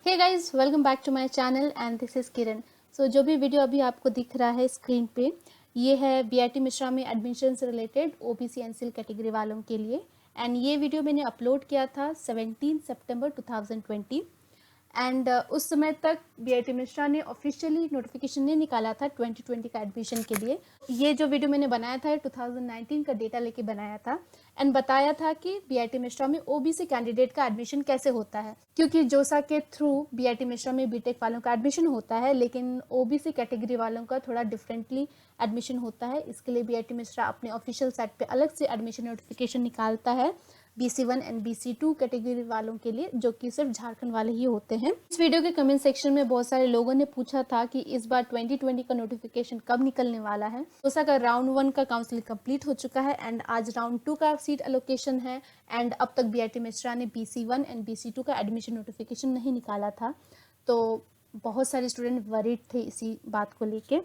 Hey guys, welcome back to my channel and this is Kiran. So जो भी video अभी आपको दिख रहा है स्क्रीन पे, ये है बीआईटी मिश्रा में एडमिशन से रिलेटेड ओबीसी एनसीएल कैटेगरी वालों के लिए। एंड ये वीडियो मैंने अपलोड किया था 17 सितंबर 2020 एंड उस समय तक बीआईटी मिश्रा ने ऑफिशियली नोटिफिकेशन नहीं निकाला था 2020 का एडमिशन के लिए। ये जो वीडियो मैंने बनाया था 2019 का डेटा लेके बनाया था एंड बताया था कि बीआईटी मिश्रा में ओबीसी कैंडिडेट का एडमिशन कैसे होता है, क्योंकि जोसा के थ्रू बीआईटी मिश्रा में बीटेक वालों का एडमिशन होता है, लेकिन ओबीसी कैटेगरी वालों का थोड़ा डिफरेंटली एडमिशन होता है। इसके लिए बीआईटी मिश्रा अपने ऑफिशियल साइट पे अलग से एडमिशन नोटिफिकेशन निकालता है BC1 एंड BC2 कैटेगरी वालों के लिए, जो कि सिर्फ झारखंड वाले ही होते हैं। इस वीडियो के कमेंट सेक्शन में बहुत सारे लोगों ने पूछा था कि इस बार 2020 का नोटिफिकेशन कब निकलने वाला है। जोसा का राउंड 1 का काउंसलिंग कंप्लीट हो चुका है एंड आज राउंड 2 का सीट एलोकेशन है एंड अब तक बीआईटी मिश्रा ने BC1 एंड BC2 का एडमिशन नोटिफिकेशन नहीं निकाला था, तो बहुत सारे स्टूडेंट वरीड थे इसी बात को लेके।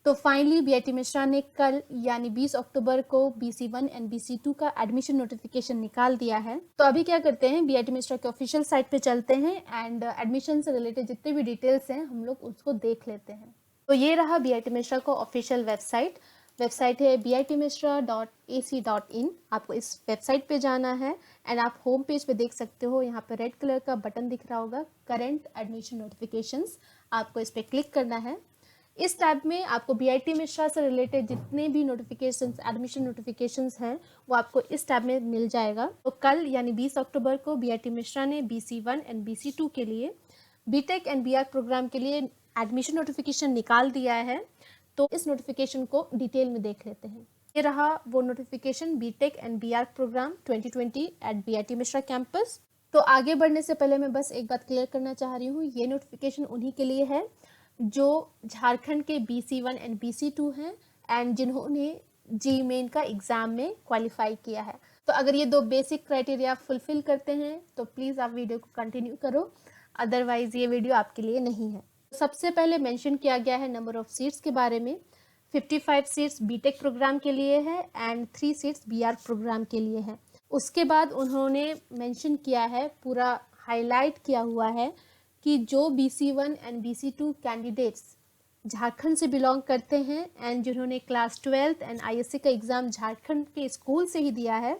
तो फाइनली बीआईटी मिश्रा ने कल यानी 20 अक्टूबर को BC1 एंड BC2 का एडमिशन नोटिफिकेशन निकाल दिया है। तो अभी क्या करते हैं, बीआईटी मिश्रा के ऑफिशियल साइट पे चलते हैं एंड एडमिशन से रिलेटेड जितने भी डिटेल्स हैं हम लोग उसको देख लेते हैं। तो ये रहा बीआईटी मिश्रा का ऑफिशियल वेबसाइट है bitmishra.ac.in। आपको इस वेबसाइट पे जाना है एंड आप होम पेज पे देख सकते हो, यहाँ पे रेड कलर का बटन दिख रहा होगा, करंट एडमिशन नोटिफिकेशंस। आपको इस पे क्लिक करना है। इस टैब में आपको बीआईटी मिश्रा से रिलेटेड जितने भी नोटिफिकेशंस, एडमिशन नोटिफिकेशंस हैं, वो आपको इस टैब में मिल जाएगा। तो कल यानी 20 अक्टूबर को बीआईटी मिश्रा ने BC1 एंड BC2 के लिए बीटेक एंड बीआर प्रोग्राम के लिए एडमिशन नोटिफिकेशन निकाल दिया है। तो इस नोटिफिकेशन को डिटेल में देख लेते हैं। ये रहा वो notification, BTech and BR program 2020 at BIT Mesra campus. तो आगे बढ़ने से पहले मैं बस एक बात क्लियर करना चाह रही हूँ, ये नोटिफिकेशन उन्हीं के लिए है जो झारखंड के BC1 एंड BC2 हैं एंड जिन्होंने जी मेन का एग्जाम में क्वालिफाई किया है। तो अगर ये दो बेसिक क्राइटेरिया फुलफिल करते हैं तो प्लीज़ आप वीडियो को कंटिन्यू करो, अदरवाइज ये वीडियो आपके लिए नहीं है। सबसे पहले मेंशन किया गया है नंबर ऑफ सीट्स के बारे में। 55 सीट्स बीटेक प्रोग्राम के लिए है एंड 3 सीट्स बीआर प्रोग्राम के लिए है। उसके बाद उन्होंने मेंशन किया है, पूरा हाईलाइट किया हुआ है कि जो BC1 and BC2 candidates Jharkhand से बिलोंग करते हैं एंड जिन्होंने क्लास 12th एंड ISC का एग्ज़ाम झारखंड के स्कूल से ही दिया है,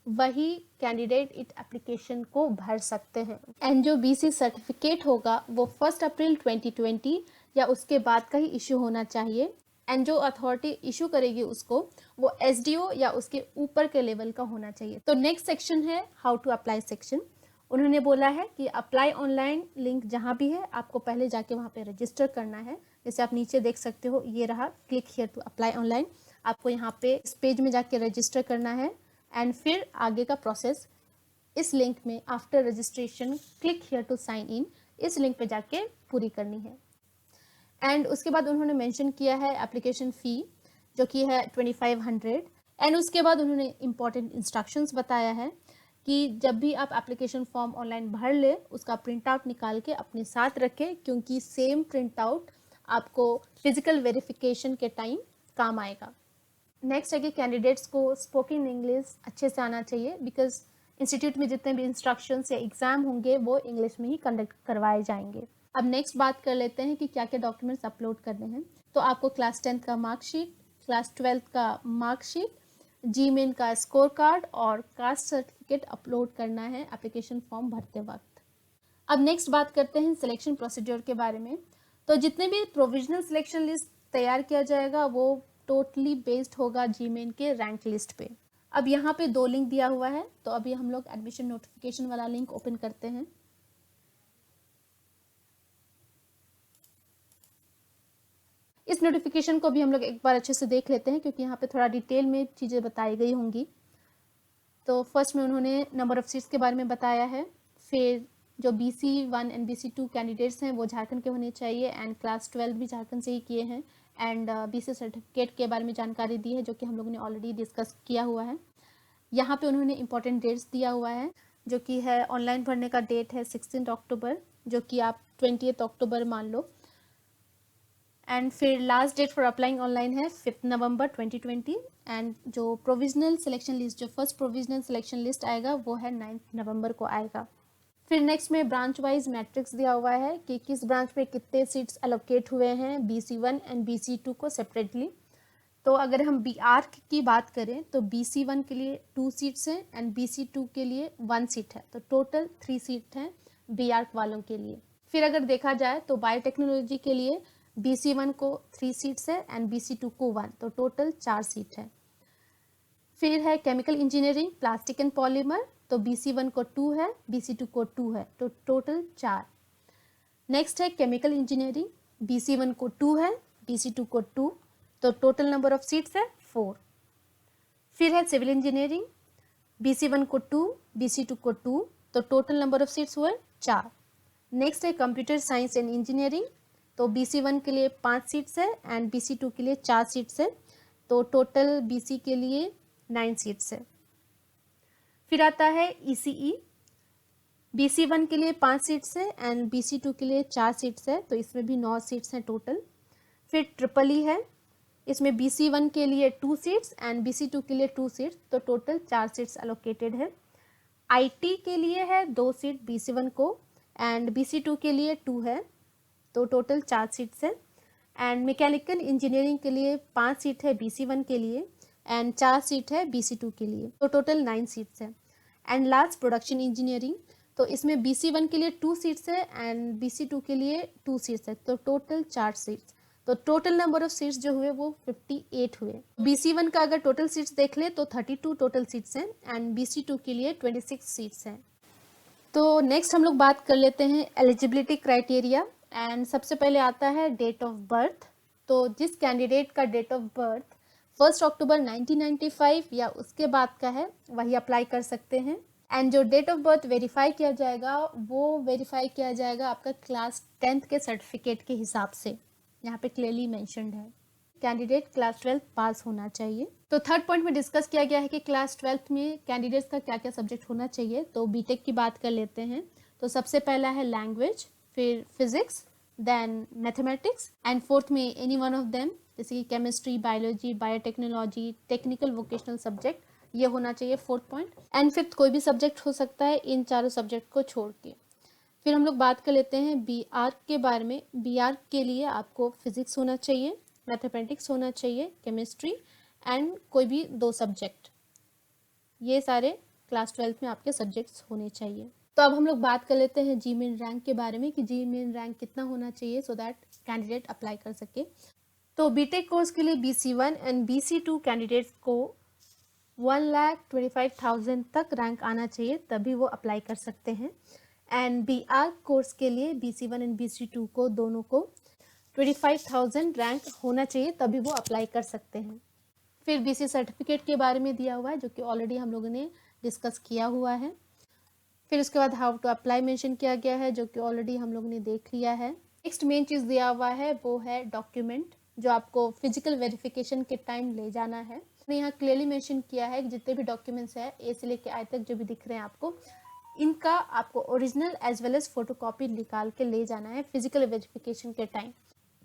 वही कैंडिडेट इस एप्लीकेशन को भर सकते हैं। एंड जो BC सर्टिफिकेट होगा वो 1 अप्रैल 2020 या उसके बाद का ही इशू होना चाहिए एंड जो अथॉरिटी इशू करेगी उसको वो SDO या उसके ऊपर के लेवल का होना चाहिए। तो नेक्स्ट सेक्शन है हाउ टू अप्लाई सेक्शन। उन्होंने बोला है कि अप्लाई ऑनलाइन लिंक जहाँ भी है आपको पहले जाके वहाँ पे रजिस्टर करना है। जैसे आप नीचे देख सकते हो, ये रहा click here to apply online. आपको यहाँ पे इस पेज में जाके रजिस्टर करना है एंड फिर आगे का प्रोसेस इस लिंक में after registration click here to sign in, इस लिंक पे जाके पूरी करनी है। एंड उसके बाद उन्होंने मेंशन किया है एप्लीकेशन फ़ी जो कि है 2500 एंड उसके बाद उन्होंने इम्पॉर्टेंट इंस्ट्रक्शंस बताया है कि जब भी आप एप्लीकेशन फॉर्म ऑनलाइन भर ले उसका प्रिंट आउट निकाल के अपने साथ रखें, क्योंकि सेम प्रिंट आउट आपको फिजिकल वेरिफिकेशन के टाइम काम आएगा। नेक्स्ट है कि कैंडिडेट्स को स्पोकन इंग्लिश अच्छे से आना चाहिए, बिकॉज इंस्टीट्यूट में जितने भी इंस्ट्रक्शंस या एग्ज़ाम होंगे वो इंग्लिश में ही कंडक्ट करवाए जाएंगे। अब नेक्स्ट बात कर लेते हैं कि क्या क्या डॉक्यूमेंट्स अपलोड करने हैं। तो आपको क्लास 10th का मार्कशीट, क्लास 12th का मार्कशीट, जी मेन का स्कोर कार्ड और कास्ट सर्टिफिकेट अपलोड करना है एप्लीकेशन फॉर्म भरते वक्त। अब नेक्स्ट बात करते हैं सिलेक्शन प्रोसीड्योर के बारे में। तो जितने भी प्रोविजनल सिलेक्शन लिस्ट तैयार किया जाएगा वो टोटली बेस्ड होगा जी मेन के रैंक लिस्ट पे। अब यहाँ पे 2 लिंक दिया हुआ है, तो अभी हम लोग एडमिशन नोटिफिकेशन वाला लिंक ओपन करते हैं। इस नोटिफिकेशन को भी हम लोग एक बार अच्छे से देख लेते हैं, क्योंकि यहाँ पे थोड़ा डिटेल में चीज़ें बताई गई होंगी। तो फर्स्ट में उन्होंने नंबर ऑफ सीट्स के बारे में बताया है, फिर जो BC1 एंड BC2 कैंडिडेट्स हैं वो झारखंड के होने चाहिए एंड क्लास 12 भी झारखंड से ही किए हैं एंड BC सर्टिफिकेट के बारे में जानकारी दी है जो कि हम लोगों ने ऑलरेडी डिस्कस किया हुआ है। यहाँ पे उन्होंने इंपॉर्टेंट डेट्स दिया हुआ है, जो कि है ऑनलाइन भरने का डेट है 16 अक्टूबर, जो कि आप 20 अक्टूबर मान लो, एंड फिर last date for applying online है 5 नवंबर 2020 एंड जो प्रोविजनल सिलेक्शन लिस्ट, जो फर्स्ट प्रोविजनल सिलेक्शन लिस्ट आएगा वो है 9 नवंबर को आएगा। फिर नेक्स्ट में ब्रांच वाइज मैट्रिक्स दिया हुआ है कि किस ब्रांच में कितने सीट्स एलोकेट हुए हैं BC1 एंड BC2 को सेपरेटली। तो अगर हम BR की बात करें तो BC1 के लिए 2 सीट्स हैं एंड BC2 के लिए 1 सीट है, तो टोटल 3 सीट हैं BR वालों के लिए। फिर अगर देखा जाए तो बायोटेक्नोलॉजी के लिए BC1 को 3 सीट्स है एंड BC2 को 1, तो टोटल 4 सीट है। फिर है chemical engineering plastic and polymer, तो BC1 को 2 है, BC2 को 2 है, तो टोटल 4। नेक्स्ट है केमिकल इंजीनियरिंग, BC1 को 2 है, BC2 को 2, तो टोटल नंबर ऑफ सीट्स है 4। फिर है सिविल इंजीनियरिंग, BC1 को 2, BC2 को 2, तो टोटल नंबर ऑफ सीट्स हुए 4। नेक्स्ट है कंप्यूटर साइंस एंड इंजीनियरिंग, तो BC1 के लिए 5 सीट्स है एंड BC2 के लिए 4 सीट्स है, तो टोटल BC के लिए 9 सीट्स है। फिर आता है ECE, BC1 के लिए 5 सीट्स है एंड BC2 के लिए 4 सीट्स है, तो इसमें भी 9 सीट्स हैं टोटल। फिर EEE है, इसमें BC1 के लिए 2 सीट्स एंड BC2 के लिए 2 सीट्स, तो टोटल 4 सीट्स एलोकेटेड है। IT के लिए है 2 सीट BC1 को एंड BC2 के लिए 2 है, तो टोटल 4 सीट्स है। एंड मैकेनिकल इंजीनियरिंग के लिए 5 सीट है BC1 के लिए एंड 4 सीट है BC2 के लिए, तो टोटल 9 सीट्स है। एंड लास्ट प्रोडक्शन इंजीनियरिंग, तो इसमें BC1 के लिए 2 सीट्स है एंड BC2 के लिए 2 सीट्स है, तो टोटल 4 सीट्स। तो टोटल नंबर ऑफ सीट्स जो हुए वो 58 हुए। BC1 का अगर टोटल सीट्स देख ले तो 32 टोटल सीट्स हैं एंड BC2 के लिए 26 सीट्स हैं। तो नेक्स्ट हम लोग बात कर लेते हैं एलिजिबिलिटी क्राइटेरिया एंड सबसे पहले आता है डेट ऑफ बर्थ। तो जिस कैंडिडेट का डेट ऑफ बर्थ 1 अक्टूबर 1995 या उसके बाद का है वही अप्लाई कर सकते हैं। एंड जो डेट ऑफ बर्थ वेरीफाई किया जाएगा वो वेरीफाई किया जाएगा आपका क्लास 10th के सर्टिफिकेट के हिसाब से, यहाँ पे क्लियरली मेंशन्ड है। कैंडिडेट क्लास 12 पास होना चाहिए। तो थर्ड पॉइंट में डिस्कस किया गया है कि क्लास 12th में कैंडिडेट्स का क्या क्या सब्जेक्ट होना चाहिए। तो बीटेक की बात कर लेते हैं, तो सबसे पहला है लैंग्वेज, फिर physics, then mathematics and fourth में एनी वन ऑफ देम, जैसे कि chemistry, biology, biotechnology, technical vocational subject, ये होना चाहिए फोर्थ पॉइंट। एंड फिफ्थ कोई भी सब्जेक्ट हो सकता है इन चारों सब्जेक्ट को छोड़ के। फिर हम लोग बात कर लेते हैं BR के बारे में। BR के लिए आपको फिजिक्स होना चाहिए, मैथमेटिक्स होना चाहिए, केमिस्ट्री एंड कोई भी 2 सब्जेक्ट, ये सारे क्लास 12th में आपके सब्जेक्ट्स होने चाहिए। तो अब हम लोग बात कर लेते हैं GMAIN रैंक के बारे में कि GMAIN रैंक कितना होना चाहिए सो दैट कैंडिडेट अप्लाई कर सके। तो बीटेक कोर्स के लिए BC1 एंड BC2 कैंडिडेट्स को 1,25,000 तक रैंक आना चाहिए, तभी वो अप्लाई कर सकते हैं। एंड BR कोर्स के लिए BC1 एंड BC2 को दोनों को 25,000 रैंक होना चाहिए, तभी वो अप्लाई कर सकते हैं। फिर BC सर्टिफिकेट के बारे में दिया हुआ है जो कि ऑलरेडी हम लोगों ने डिस्कस किया हुआ है। फिर उसके बाद हाउ टू अप्लाई मेंशन किया गया है जो कि ऑलरेडी हम लोगों ने देख लिया है। नेक्स्ट मेन चीज़ दिया हुआ है वो है डॉक्यूमेंट जो आपको फिजिकल वेरिफिकेशन के टाइम ले जाना है। मैंने यहाँ क्लियरली मेंशन किया है कि जितने भी डॉक्यूमेंट्स हैं A से लेके I तक जो भी दिख रहे हैं आपको, इनका आपको original as well as photocopy निकाल के ले जाना है फिजिकल वेरिफिकेशन के टाइम।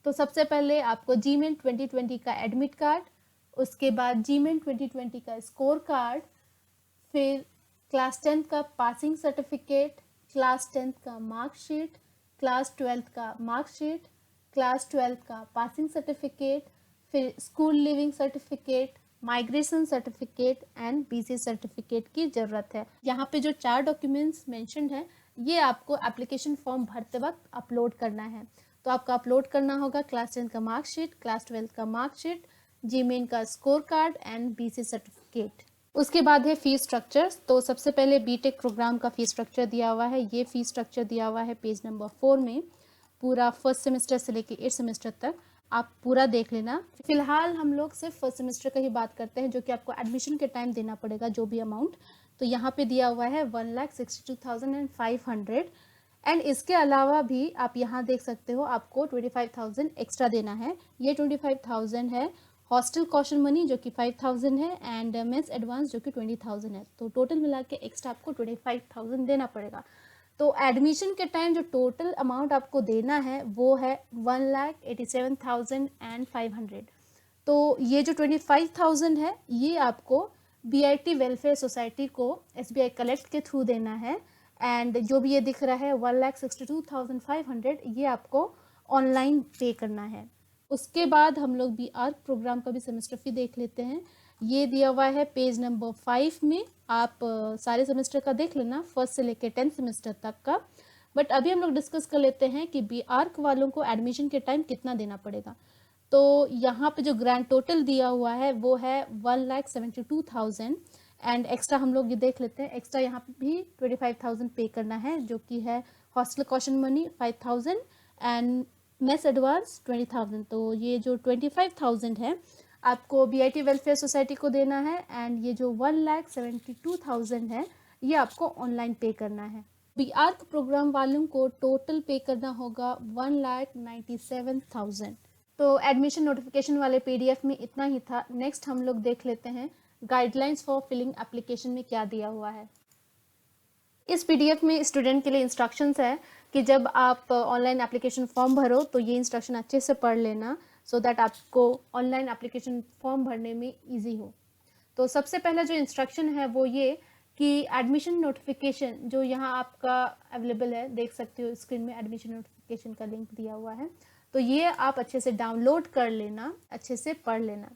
तो सबसे पहले आपको GMAIN 2020 का एडमिट कार्ड, उसके बाद GMAIN 2020 का स्कोर कार्ड, फिर क्लास 10th का पासिंग सर्टिफिकेट, क्लास 10th का मार्कशीट, क्लास 12th का मार्कशीट, क्लास 12th का पासिंग सर्टिफिकेट, फिर school leaving certificate, migration certificate and BC certificate की ज़रूरत है। यहाँ पे जो 4 डॉक्यूमेंट्स मेंशन्ड है ये आपको एप्लीकेशन फॉर्म भरते वक्त अपलोड करना है। तो आपको अपलोड करना होगा क्लास 10 का मार्कशीट, क्लास 12 का मार्कशीट, GMAIN का score card and BC certificate. उसके बाद है फीस स्ट्रक्चर्स। तो सबसे पहले बीटेक प्रोग्राम का फीस स्ट्रक्चर दिया हुआ है। ये फीस स्ट्रक्चर दिया हुआ है पेज नंबर 4 में, पूरा फर्स्ट सेमेस्टर से लेके 8th सेमेस्टर तक आप पूरा देख लेना। फिलहाल हम लोग सिर्फ फर्स्ट सेमेस्टर का ही बात करते हैं जो कि आपको एडमिशन के टाइम देना पड़ेगा जो भी अमाउंट। तो यहाँ पे दिया हुआ है 1,62,500 एंड इसके अलावा भी आप यहाँ देख सकते हो आपको 25,000 एक्स्ट्रा देना है। ये 25,000 है हॉस्टल कॉशन मनी जो कि 5,000 है एंड मेस एडवांस जो कि 20,000 है। तो टोटल मिला के एक्स्ट्रा आपको 25,000 देना पड़ेगा। तो एडमिशन के टाइम जो टोटल अमाउंट आपको देना है वो है 1,87,500। तो ये जो 25,000 है ये आपको BIT वेलफेयर सोसाइटी को SBI कलेक्ट के थ्रू देना है एंड जो भी ये दिख रहा है 1,62,500 ये आपको ऑनलाइन पे करना है। उसके बाद हम लोग बी आर्क प्रोग्राम का भी सेमेस्टर फी देख लेते हैं। ये दिया हुआ है पेज नंबर 5 में। आप सारे सेमेस्टर का देख लेना, फर्स्ट से लेकर 10th सेमेस्टर तक का। बट अभी हम लोग डिस्कस कर लेते हैं कि बी आर्क वालों को एडमिशन के टाइम कितना देना पड़ेगा। तो यहाँ पे जो ग्रैंड टोटल दिया हुआ है वो है 1,72,000 एंड एक्स्ट्रा हम लोग ये देख लेते हैं। एक्स्ट्रा यहाँ पे भी 25,000 पे करना है, जो कि है hostel caution money 5,000 and mess advance 20,000। तो ये जो 25,000 है आपको बीआईटी वेलफेयर सोसाइटी को देना है एंड ये जो 1,72,000 है ये आपको ऑनलाइन पे करना है। बी आर्क प्रोग्राम वालों को टोटल पे करना होगा 1,97,000। तो एडमिशन नोटिफिकेशन वाले पीडीएफ में इतना ही था। नेक्स्ट हम लोग देख लेते हैं गाइडलाइंस फॉर फिलिंग एप्लीकेशन में क्या दिया हुआ है। इस पीडीएफ में स्टूडेंट के लिए इंस्ट्रक्शंस है कि जब आप ऑनलाइन एप्लीकेशन फॉर्म भरो तो ये इंस्ट्रक्शन अच्छे से पढ़ लेना, सो दैट आपको ऑनलाइन एप्लीकेशन फॉर्म भरने में ईजी हो। तो सबसे पहला जो इंस्ट्रक्शन है वो ये कि एडमिशन नोटिफिकेशन जो यहाँ आपका अवेलेबल है, देख सकते हो स्क्रीन में एडमिशन नोटिफिकेशन का लिंक दिया हुआ है, तो ये आप अच्छे से डाउनलोड कर लेना, अच्छे से पढ़ लेना।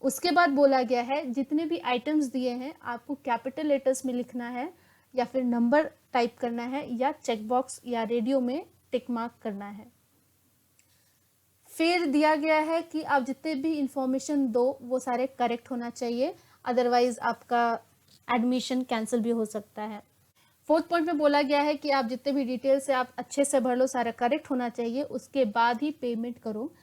उसके बाद बोला गया है जितने भी आइटम्स दिए हैं आपको कैपिटल लेटर्स में लिखना है या फिर नंबर टाइप करना है या चेक बॉक्स या रेडियो में टिक मार्क करना है। फिर दिया गया है कि आप जितने भी इंफॉर्मेशन दो वो सारे करेक्ट होना चाहिए, अदरवाइज आपका एडमिशन कैंसिल भी हो सकता है। फोर्थ पॉइंट में बोला गया है कि आप जितने भी डिटेल्स है आप अच्छे से भर लो, सारा करेक्ट होना चाहिए, उसके बाद ही पेमेंट करो।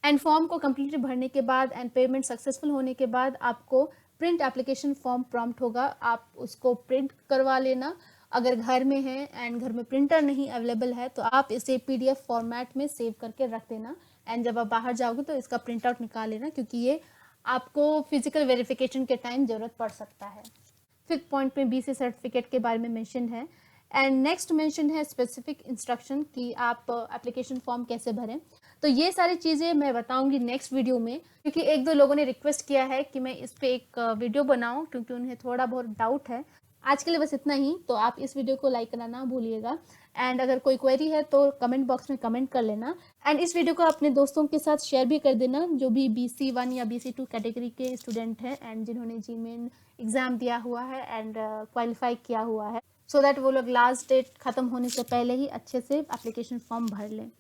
एंड फॉर्म को कम्प्लीटली भरने के बाद एंड पेमेंट सक्सेसफुल होने के बाद आपको प्रिंट एप्लीकेशन फॉर्म प्रॉम्प्ट होगा, आप उसको प्रिंट करवा लेना। अगर घर में है एंड घर में प्रिंटर नहीं अवेलेबल है तो आप इसे पीडीएफ फॉर्मेट में सेव करके रख देना एंड जब आप बाहर जाओगे तो इसका प्रिंट आउट निकाल लेना, क्योंकि ये आपको फिजिकल वेरिफिकेशन के टाइम ज़रूरत पड़ सकता है। फिफ्थ पॉइंट में बीसी सर्टिफिकेट के बारे में मेंशन है। एंड नेक्स्ट मेंशन है स्पेसिफिक इंस्ट्रक्शन कि आप एप्लीकेशन फॉर्म कैसे भरें। तो ये सारी चीज़ें मैं बताऊंगी नेक्स्ट वीडियो में, क्योंकि एक दो लोगों ने रिक्वेस्ट किया है कि मैं इस पर एक वीडियो बनाऊं, क्योंकि उन्हें थोड़ा बहुत डाउट है। आज के लिए बस इतना ही। तो आप इस वीडियो को लाइक करना ना भूलिएगा एंड अगर कोई क्वेरी है तो कमेंट बॉक्स में कमेंट कर लेना एंड इस वीडियो को अपने दोस्तों के साथ शेयर भी कर देना जो भी BC1 या BC2 कैटेगरी के स्टूडेंट हैं एंड जिन्होंने GMAIN एग्ज़ाम दिया हुआ है एंड क्वालिफाई किया हुआ है, सो दैट वो लोग लास्ट डेट ख़त्म होने से पहले ही अच्छे से एप्लीकेशन फॉर्म भर लें।